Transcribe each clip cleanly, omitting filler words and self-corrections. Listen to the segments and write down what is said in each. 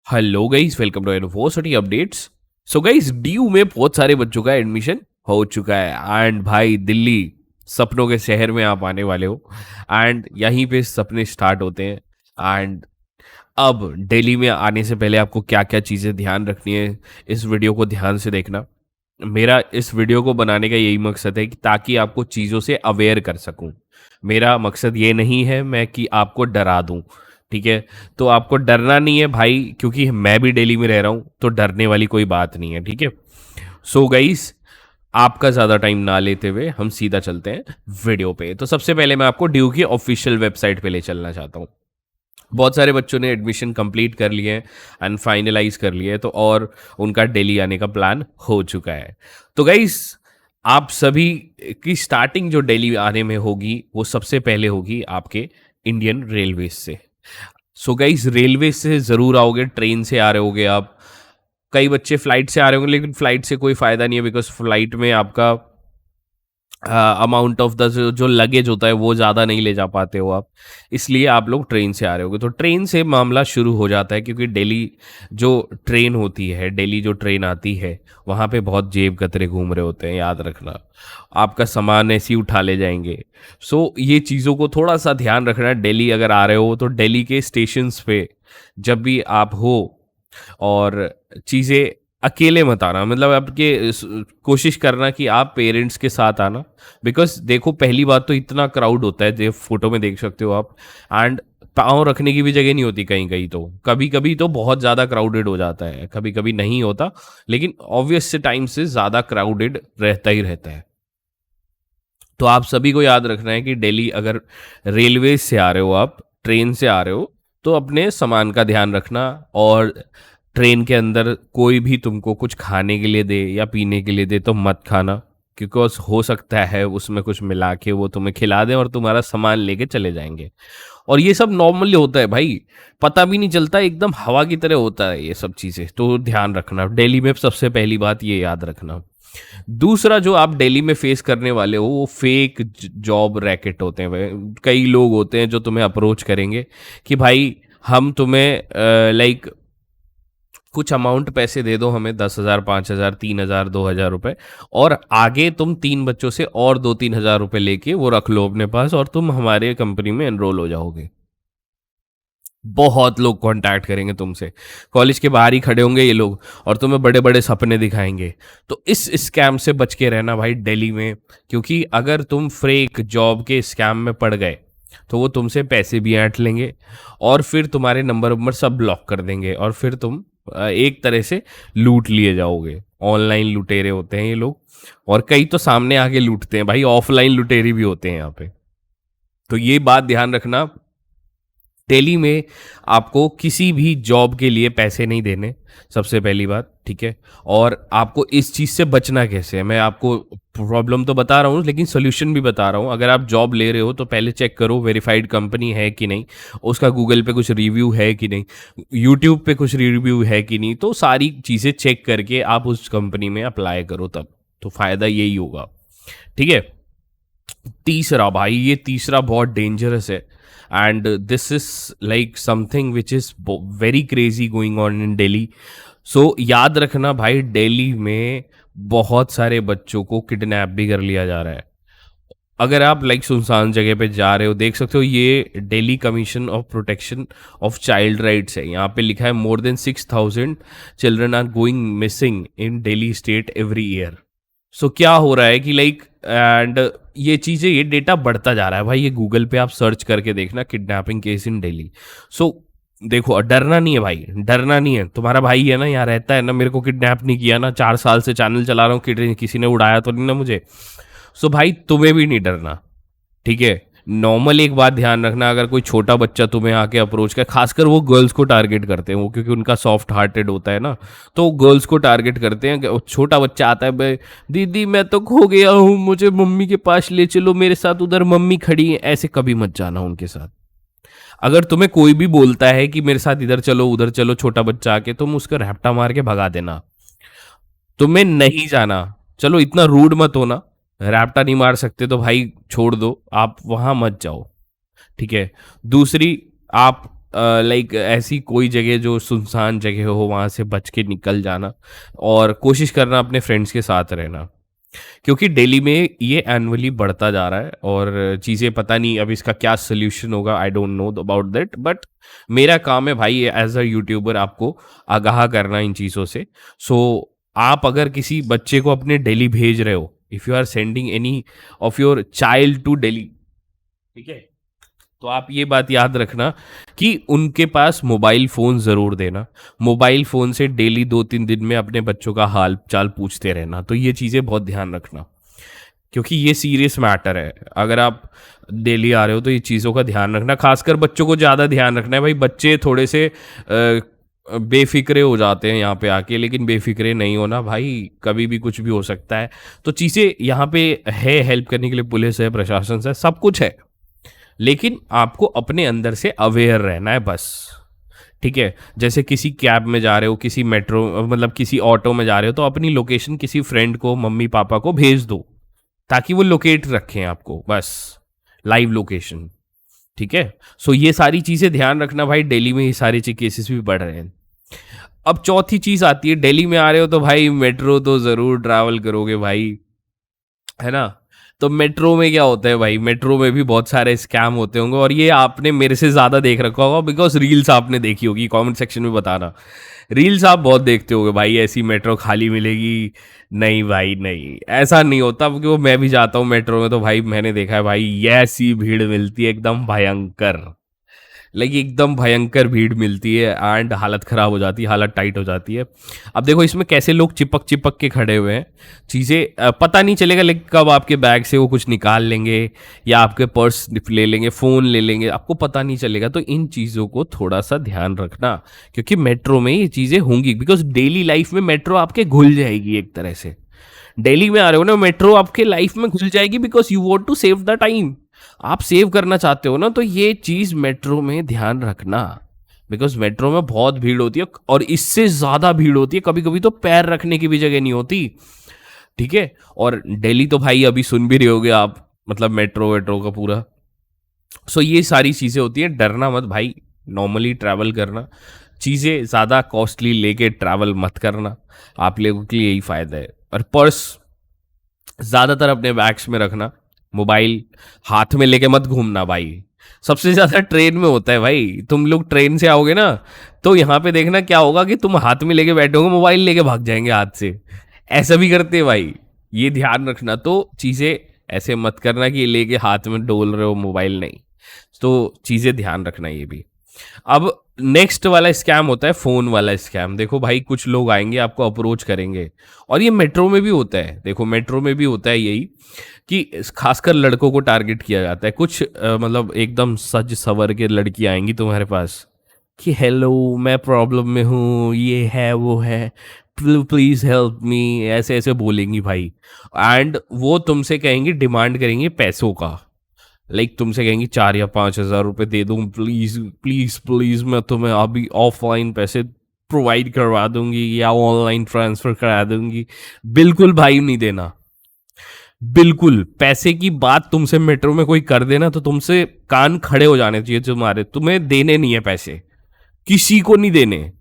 Hello guys, welcome to university updates. So guys, DU में बहुत सारे बच्चों का एडमिशन हो चुका है एंड भाई दिल्ली सपनों के शहर में आप आने वाले हो एंड यहीं पे सपने स्टार्ट होते हैं। एंड अब दिल्ली में आने से पहले आपको क्या क्या चीज़ें ध्यान रखनी है, इस वीडियो को ध्यान से देखना। मेरा इस वीडियो को बनाने का यही मकसद है कि ताकि आपको चीज़ों से अवेयर कर सकूं। मेरा मकसद ये नहीं है मैं कि आपको डरा दूं, ठीक है। तो आपको डरना नहीं है भाई, क्योंकि मैं भी दिल्ली में रह रहा हूँ, तो डरने वाली कोई बात नहीं है, ठीक है। सो गाइस, आपका ज़्यादा टाइम ना लेते हुए हम सीधा चलते हैं वीडियो पे। तो सबसे पहले मैं आपको ड्यू की ऑफिशियल वेबसाइट पे ले चलना चाहता हूँ। बहुत सारे बच्चों ने एडमिशन कंप्लीट कर लिए हैं एंड फाइनलाइज कर लिए हैं, तो और उनका दिल्ली आने का प्लान हो चुका है। तो गाइस, आप सभी की स्टार्टिंग जो दिल्ली आने में होगी वो सबसे पहले होगी आपके इंडियन रेलवे से। सो गाइस, रेलवे से ज़रूर आओगे, ट्रेन से आ रहे होगे आप। कई बच्चे फ्लाइट से आ रहे होंगे, लेकिन फ्लाइट से कोई फ़ायदा नहीं है, बिकॉज फ्लाइट में आपका अमाउंट ऑफ द जो लगेज होता है वो ज़्यादा नहीं ले जा पाते हो आप, इसलिए आप लोग ट्रेन से आ रहे होगे। तो ट्रेन से मामला शुरू हो जाता है, क्योंकि दिल्ली जो ट्रेन होती है, दिल्ली जो ट्रेन आती है, वहाँ पे बहुत जेब कतरे घूम रहे होते हैं, याद रखना। आपका सामान ऐसे ही उठा ले जाएंगे। सो ये चीज़ों को थोड़ा सा ध्यान रखना है। दिल्ली अगर आ रहे हो तो दिल्ली के स्टेशंस पे जब भी आप हो, और चीज़ें अकेले मत आना, मतलब आपके कोशिश करना कि आप पेरेंट्स के साथ आना। बिकॉज देखो, पहली बात तो इतना क्राउड होता है, जो फोटो में देख सकते हो आप। एंड पाँव रखने की भी जगह नहीं होती कहीं कहीं, तो कभी कभी तो बहुत ज़्यादा क्राउडेड हो जाता है, कभी कभी नहीं होता, लेकिन ऑब्वियस से टाइम से ज़्यादा क्राउडेड रहता ही रहता है। तो आप सभी को याद रखना है कि दिल्ली अगर रेलवे से आ रहे हो, आप ट्रेन से आ रहे हो, तो अपने सामान का ध्यान रखना। और ट्रेन के अंदर कोई भी तुमको कुछ खाने के लिए दे या पीने के लिए दे तो मत खाना, क्योंकि हो सकता है उसमें कुछ मिला के वो तुम्हें खिला दें और तुम्हारा सामान लेके चले जाएंगे। और ये सब नॉर्मली होता है भाई, पता भी नहीं चलता, एकदम हवा की तरह होता है ये सब चीज़ें। तो ध्यान रखना, दिल्ली में सबसे पहली बात ये याद रखना। दूसरा जो आप दिल्ली में फेस करने वाले हो, वो फेक जॉब रैकेट होते हैं भाई। कई लोग होते हैं जो तुम्हें अप्रोच करेंगे कि भाई हम तुम्हें लाइक कुछ अमाउंट पैसे दे दो हमें, 10,000, 5,000, 3,000, 2,000 रुपए, और आगे तुम 3 बच्चों से और 2-3 हज़ार रुपए लेके वो रख लो अपने पास और तुम हमारे कंपनी में एनरोल हो जाओगे। बहुत लोग कांटेक्ट करेंगे तुमसे, कॉलेज के बाहर ही खड़े होंगे ये लोग, और तुम्हें बड़े बड़े सपने दिखाएंगे। तो इस स्कैम से बच के रहना भाई दिल्ली में, क्योंकि अगर तुम फेक जॉब के स्कैम में पड़ गए तो वो तुमसे पैसे भी ऐंठ लेंगे, और फिर तुम्हारे नंबर वंबर सब ब्लॉक कर देंगे, और फिर तुम एक तरह से लूट लिए जाओगे। ऑनलाइन लुटेरे होते हैं ये लोग, और कई तो सामने आके लूटते हैं भाई, ऑफलाइन लुटेरे भी होते हैं यहाँ पे। तो ये बात ध्यान रखना, दिल्ली में आपको किसी भी जॉब के लिए पैसे नहीं देने, सबसे पहली बात, ठीक है। और आपको इस चीज़ से बचना कैसे है, मैं आपको प्रॉब्लम तो बता रहा हूँ लेकिन सोल्यूशन भी बता रहा हूँ। अगर आप जॉब ले रहे हो तो पहले चेक करो वेरीफाइड कंपनी है कि नहीं, उसका गूगल पे कुछ रिव्यू है कि नहीं, यूट्यूब पे कुछ रिव्यू है कि नहीं। तो सारी चीज़ें चेक करके आप उस कंपनी में अप्लाई करो, तब तो फ़ायदा यही होगा, ठीक है। तीसरा भाई, ये तीसरा बहुत डेंजरस है, and this is like something which is very crazy going on in Delhi. So याद रखना भाई, दिल्ली में बहुत सारे बच्चों को किडनैप भी कर लिया जा रहा है। अगर आप लाइक सुनसान जगह पे जा रहे हो, देख सकते हो ये Delhi commission of protection of child rights है, यहाँ पे लिखा है more than 6,000 children are going missing in Delhi state every year. So क्या हो रहा है कि लाइक, एंड ये चीज़ें, ये डेटा बढ़ता जा रहा है भाई। ये गूगल पे आप सर्च करके देखना, किडनैपिंग केस इन दिल्ली। सो देखो, डरना नहीं है भाई, डरना नहीं है। तुम्हारा भाई है ना, यहाँ रहता है ना, मेरे को किडनैप नहीं किया ना, 4 साल से चैनल चला रहा हूँ, किसी ने उड़ाया तो नहीं ना मुझे। सो भाई तुम्हें भी नहीं डरना, ठीक है। नॉर्मल एक बात ध्यान रखना, अगर कोई छोटा बच्चा तुम्हें आके अप्रोच कर, खासकर वो गर्ल्स को टारगेट करते हैं वो, क्योंकि उनका सॉफ्ट हार्टेड होता है ना, तो गर्ल्स को टारगेट करते हैं। कि छोटा बच्चा आता है, भाई दीदी मैं तो खो गया हूँ, मुझे मम्मी के पास ले चलो, मेरे साथ उधर मम्मी खड़ी है, ऐसे कभी मत जाना उनके साथ। अगर तुम्हें कोई भी बोलता है कि मेरे साथ इधर चलो उधर चलो, छोटा बच्चा आके, तुम उसको रैप्टा मार के भगा देना, तुम्हें नहीं जाना। चलो इतना रूड मत होना, रैप्टा नहीं मार सकते तो भाई छोड़ दो, आप वहां मत जाओ, ठीक है। दूसरी, आप लाइक ऐसी कोई जगह जो सुनसान जगह हो वहाँ से बच के निकल जाना और कोशिश करना अपने फ्रेंड्स के साथ रहना, क्योंकि दिल्ली में ये एनुअली बढ़ता जा रहा है और चीज़ें पता नहीं अब इसका क्या सोल्यूशन होगा, I don't know about that, but मेरा काम है भाई एज अ यूट्यूबर आपको आगाह करना इन चीज़ों से। सो आप अगर किसी बच्चे को अपने दिल्ली भेज रहे हो, if you are sending any of your child to Delhi, ठीक है, तो आप ये बात याद रखना कि उनके पास मोबाइल फ़ोन ज़रूर देना। मोबाइल फ़ोन से डेली 2-3 दिन में अपने बच्चों का हाल चाल पूछते रहना। तो ये चीज़ें बहुत ध्यान रखना, क्योंकि ये सीरियस मैटर है। अगर आप डेली आ रहे हो तो ये चीज़ों का ध्यान रखना, खासकर बच्चों को ज़्यादा ध्यान रखना है भाई। बच्चे थोड़े से बेफिक्रे हो जाते हैं यहाँ पे आके, लेकिन बेफिक्रे नहीं होना भाई, कभी भी कुछ भी हो सकता है। तो चीज़ें यहाँ पे है, हेल्प करने के लिए पुलिस है, प्रशासन है, सब कुछ है, लेकिन आपको अपने अंदर से अवेयर रहना है बस, ठीक है। जैसे किसी कैब में जा रहे हो, किसी मेट्रो मतलब किसी ऑटो में जा रहे हो, तो अपनी लोकेशन किसी फ्रेंड को, मम्मी पापा को भेज दो ताकि वो लोकेट रखें आपको, बस लाइव लोकेशन, ठीक है। सो ये सारी चीज़ें ध्यान रखना भाई, दिल्ली में ये सारे केसेस भी बढ़ रहे हैं। अब चौथी चीज़ आती है, दिल्ली में आ रहे हो तो भाई मेट्रो तो ज़रूर ट्रैवल करोगे भाई, है ना। तो मेट्रो में क्या होता है भाई, मेट्रो में भी बहुत सारे स्कैम होते होंगे, और ये आपने मेरे से ज़्यादा देख रखा होगा बिकॉज रील्स आपने देखी होगी, कमेंट सेक्शन में बताना। रील्स आप बहुत देखते होगे भाई, ऐसी मेट्रो खाली मिलेगी, नहीं भाई नहीं, ऐसा नहीं होता, क्योंकि वो मैं भी जाता हूँ मेट्रो में तो भाई मैंने देखा है भाई ऐसी भीड़ मिलती है एकदम भयंकर, लाइक एकदम भयंकर भीड़ मिलती है एंड हालत ख़राब हो जाती है, हालत टाइट हो जाती है। अब देखो इसमें कैसे लोग चिपक चिपक के खड़े हुए हैं, चीज़ें पता नहीं चलेगा, लेकिन कब आपके बैग से वो कुछ निकाल लेंगे या आपके पर्स ले लेंगे, फ़ोन ले लेंगे, आपको पता नहीं चलेगा। तो इन चीज़ों को थोड़ा सा ध्यान रखना, क्योंकि मेट्रो में ये चीज़ें होंगी, बिकॉज डेली लाइफ में मेट्रो आपके घुल जाएगी एक तरह से। दिल्ली में आ रहे हो ना, मेट्रो आपके लाइफ में घुल जाएगी because you want to save the time, आप सेव करना चाहते हो ना, तो ये चीज मेट्रो में ध्यान रखना, बिकॉज मेट्रो में बहुत भीड़ होती है और इससे ज्यादा भीड़ होती है, कभी कभी तो पैर रखने की भी जगह नहीं होती, ठीक है। और दिल्ली तो भाई अभी सुन भी रहे होगे आप, मतलब मेट्रो वेट्रो का पूरा। सो ये सारी चीजें होती है, डरना मत भाई, नॉर्मली ट्रैवल करना, चीजें ज्यादा कॉस्टली लेके ट्रैवल मत करना, आप लोगों के लिए यही फायदा है। और पर्स ज्यादातर अपने बैग्स में रखना, मोबाइल हाथ में लेके मत घूमना भाई, सबसे ज्यादा ट्रेन में होता है भाई। तुम लोग ट्रेन से आओगे ना, तो यहाँ पे देखना क्या होगा कि तुम हाथ में लेके बैठोगे, मोबाइल लेके भाग जाएंगे हाथ से, ऐसा भी करते हैं भाई, ये ध्यान रखना। तो चीजें ऐसे मत करना कि लेके हाथ में डोल रहे हो मोबाइल, नहीं, तो चीजें ध्यान रखना ये भी। अब नेक्स्ट वाला स्कैम होता है फोन वाला स्कैम। देखो भाई कुछ लोग आएंगे आपको अप्रोच करेंगे, और ये मेट्रो में भी होता है, देखो मेट्रो में भी होता है यही, कि खासकर लड़कों को टारगेट किया जाता है। कुछ मतलब एकदम सज सवर के लड़की आएंगी तुम्हारे पास कि हेलो मैं प्रॉब्लम में हूँ, ये है वो है, प्लीज हेल्प मी, ऐसे ऐसे बोलेंगी भाई। एंड वो तुमसे कहेंगी, डिमांड करेंगी पैसों का, लाइक तुमसे कहेंगी 4 या 5 हज़ार रुपये दे दूँ, प्लीज़ प्लीज़ प्लीज़, मैं तुम्हें अभी ऑफलाइन पैसे प्रोवाइड करवा दूंगी या ऑनलाइन ट्रांसफ़र करा दूंगी। बिल्कुल भाई नहीं देना, बिल्कुल। पैसे की बात तुमसे मेट्रो में कोई कर देना तो तुमसे कान खड़े हो जाने चाहिए तुम्हारे, तुम्हें देने नहीं है पैसे, किसी को नहीं देने।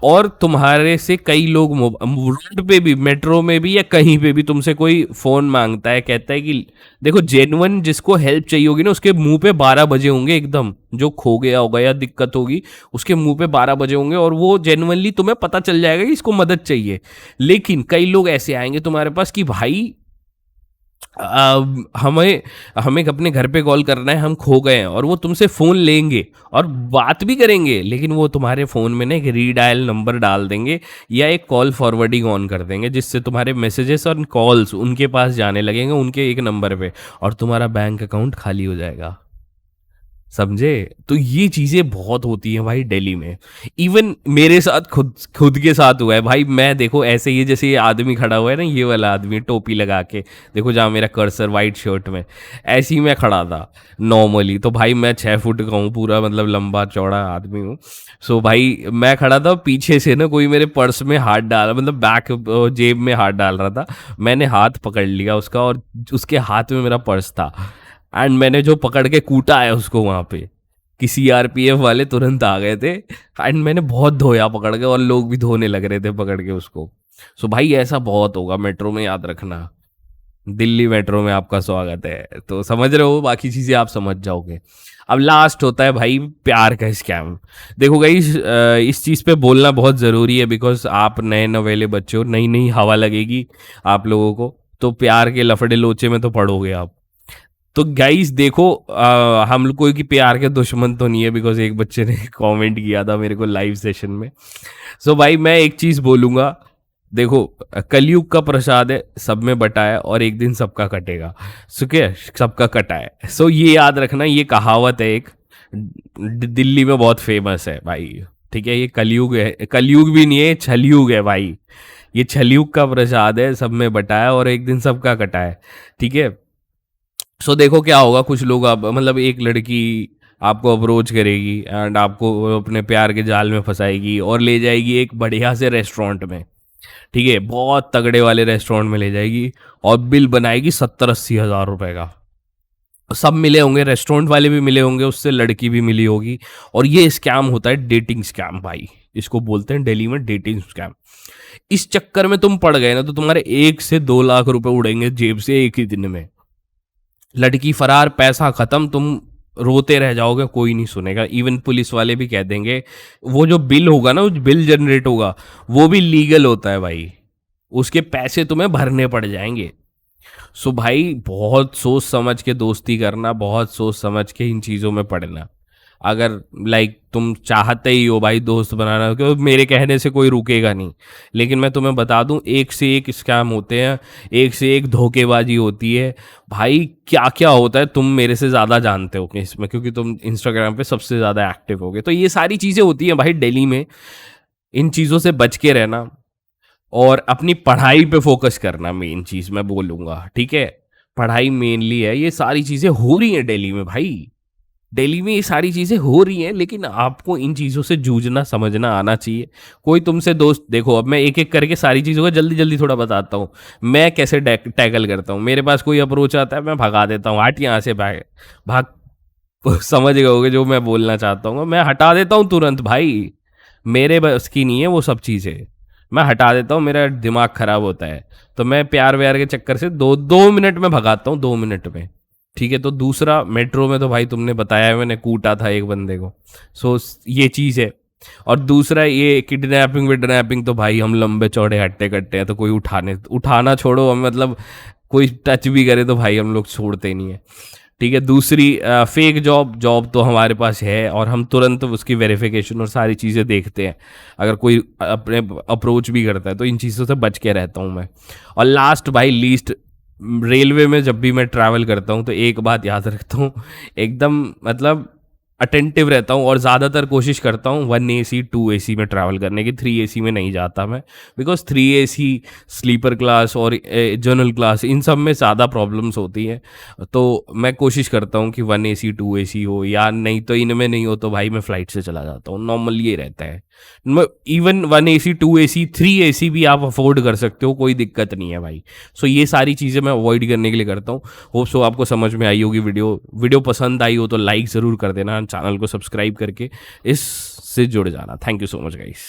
और तुम्हारे से कई लोग रोड पे भी, मेट्रो में भी या कहीं पे भी तुमसे कोई फोन मांगता है, कहता है कि देखो जेन्युइन जिसको हेल्प चाहिए होगी ना, उसके मुंह पे 12 बजे होंगे एकदम, जो खो गया होगा या दिक्कत होगी उसके मुंह पे 12 बजे होंगे, और वो जेन्युइनली तुम्हें पता चल जाएगा कि इसको मदद चाहिए। लेकिन कई लोग ऐसे आएंगे तुम्हारे पास कि भाई हमें हमें अपने घर पे कॉल करना है, हम खो गए हैं, और वो तुमसे फ़ोन लेंगे और बात भी करेंगे, लेकिन वो तुम्हारे फ़ोन में ना एक रीडायल नंबर डाल देंगे या एक कॉल फॉरवर्डिंग ऑन कर देंगे, जिससे तुम्हारे मैसेजेस और कॉल्स उनके पास जाने लगेंगे, उनके एक नंबर पे, और तुम्हारा बैंक अकाउंट खाली हो जाएगा, समझे। तो ये चीजें बहुत होती हैं भाई दिल्ली में। इवन मेरे साथ खुद खुद के साथ हुआ है भाई। मैं देखो ऐसे ही, जैसे ये आदमी खड़ा हुआ है ना, ये वाला आदमी टोपी लगा के, देखो जहाँ मेरा कर्सर वाइट शर्ट में, ऐसे ही मैं खड़ा था नॉर्मली। तो भाई मैं 6 फुट का हूँ पूरा, मतलब लंबा चौड़ा आदमी हूँ। सो भाई मैं खड़ा था, पीछे से ना कोई मेरे पर्स में हाथ डाल, मतलब बैक जेब में हाथ डाल रहा था, मैंने हाथ पकड़ लिया उसका, और उसके हाथ में मेरा पर्स था, एंड मैंने जो पकड़ के कूटा है उसको वहां पे, कि सीआरपीएफ वाले तुरंत आ गए थे एंड मैंने बहुत धोया पकड़ के और लोग भी धोने लग रहे थे पकड़ के उसको। सो भाई ऐसा बहुत होगा मेट्रो में, याद रखना। दिल्ली मेट्रो में आपका स्वागत है। तो समझ रहे हो, बाकी चीज़ें आप समझ जाओगे। अब लास्ट होता है भाई प्यार का स्कैम। देखो गाइस, इस चीज़ पे बोलना बहुत ज़रूरी है बिकॉज आप नए नवेले बच्चे हो, नई नई हवा लगेगी आप लोगों को, तो प्यार के लफड़े लोचे में तो पड़ोगे आप। तो गाइस देखो, हम लोग कोई की प्यार के दुश्मन तो नहीं है बिकॉज एक बच्चे ने कमेंट किया था मेरे को लाइव सेशन में। सो भाई मैं एक चीज़ बोलूँगा, देखो कलयुग का प्रसाद है, सब में बटा है और एक दिन सबका कटेगा। सो क्या, सबका कटा है। सो ये याद रखना, ये कहावत है एक, दिल्ली में बहुत फेमस है भाई। ठीक है, ये कलयुग है, कलयुग भी नहीं है, छलयुग है भाई। ये छलयुग का प्रसाद है, सब में बटा है और एक दिन सबका कटा है। ठीक है। सो देखो क्या होगा, कुछ लोग अब मतलब एक लड़की आपको अप्रोच करेगी एंड आपको अपने प्यार के जाल में फंसाएगी और ले जाएगी एक बढ़िया से रेस्टोरेंट में। ठीक है, बहुत तगड़े वाले रेस्टोरेंट में ले जाएगी और बिल बनाएगी 70-80 हज़ार रुपए का। सब मिले होंगे, रेस्टोरेंट वाले भी मिले होंगे, उससे लड़की भी मिली होगी। और ये स्कैम होता है डेटिंग स्कैम भाई, इसको बोलते हैं दिल्ली में डेटिंग स्कैम। इस चक्कर में तुम पड़ गए ना तो तुम्हारे 1 से 2 लाख रुपए उड़ेंगे जेब से एक ही दिन में। लड़की फरार, पैसा खत्म, तुम रोते रह जाओगे, कोई नहीं सुनेगा। इवन पुलिस वाले भी कह देंगे। वो जो बिल होगा ना, जो बिल जनरेट होगा, वो भी लीगल होता है भाई, उसके पैसे तुम्हें भरने पड़ जाएंगे। सो भाई बहुत सोच समझ के दोस्ती करना, बहुत सोच समझ के इन चीज़ों में पड़ना। अगर लाइक तुम चाहते ही हो भाई दोस्त बनाना, क्योंकि मेरे कहने से कोई रुकेगा नहीं, लेकिन मैं तुम्हें बता दूं एक से एक स्कैम होते हैं, एक से एक धोखेबाजी होती है भाई। क्या क्या होता है तुम मेरे से ज़्यादा जानते हो कि इसमें, क्योंकि तुम इंस्टाग्राम पे सबसे ज़्यादा एक्टिव होगे। तो ये सारी चीज़ें होती हैं भाई दिल्ली में, इन चीज़ों से बच के रहना और अपनी पढ़ाई पे फोकस करना, मेन चीज़ मैं बोलूँगा। ठीक है, पढ़ाई मेनली है। ये सारी चीज़ें हो रही हैं दिल्ली में भाई, दिल्ली में ये सारी चीज़ें हो रही हैं, लेकिन आपको इन चीज़ों से जूझना समझना आना चाहिए। कोई तुमसे दोस्त, देखो अब मैं एक एक करके सारी चीज़ों का जल्दी जल्दी थोड़ा बताता हूँ मैं कैसे टैकल करता हूँ। मेरे पास कोई अप्रोच आता है, मैं भगा देता हूँ, हट यहाँ से भाग भाग। समझ गए होगे जो मैं बोलना चाहता हूँ, मैं हटा देता हूँ तुरंत भाई। मेरे बस की नहीं है वो सब चीज़ें, मैं हटा देता हूँ, मेरा दिमाग खराब होता है। तो मैं प्यार व्यार के चक्कर से 2 मिनट में भगाता हूँ, 2 मिनट में। ठीक है। तो दूसरा, मेट्रो में तो भाई तुमने बताया है, मैंने कूटा था एक बंदे को। सो ये चीज़ है। और दूसरा ये किडनैपिंग विडनैपिंग, तो भाई हम लंबे चौड़े हट्टे कट्टे हैं, तो कोई उठाना छोड़ो, हम मतलब कोई टच भी करे तो भाई हम लोग छोड़ते नहीं है। ठीक है। दूसरी फेक जॉब तो हमारे पास है और हम तुरंत उसकी वेरिफिकेशन और सारी चीज़ें देखते हैं। अगर कोई अपने अप्रोच भी करता है तो इन चीज़ों से बच के रहता हूँ मैं। और लास्ट भाई लीस्ट, रेलवे में जब भी मैं ट्रैवल करता हूँ तो एक बात याद रखता हूँ, एकदम मतलब अटेंटिव रहता हूँ और ज़्यादातर कोशिश करता हूँ 1 AC 2 AC में ट्रैवल करने की। 3 AC में नहीं जाता मैं, बिकॉज 3 AC स्लीपर क्लास और जनरल क्लास इन सब में ज़्यादा प्रॉब्लम्स होती हैं। तो मैं कोशिश करता हूँ कि 1 AC 2 AC हो, या नहीं तो इनमें नहीं हो तो भाई मैं फ़्लाइट से चला जाता हूँ। नॉर्मल ये रहता है। इवन 1 AC 2 AC 3 AC भी आप अफोर्ड कर सकते हो, कोई दिक्कत नहीं है भाई। सो ये सारी चीज़ें मैं अवॉइड करने के लिए करता हूँ। होप सो आपको समझ में आई होगी वीडियो पसंद आई हो तो लाइक ज़रूर कर देना, चैनल को सब्सक्राइब करके इससे जुड़ जाना। Thank you so much guys.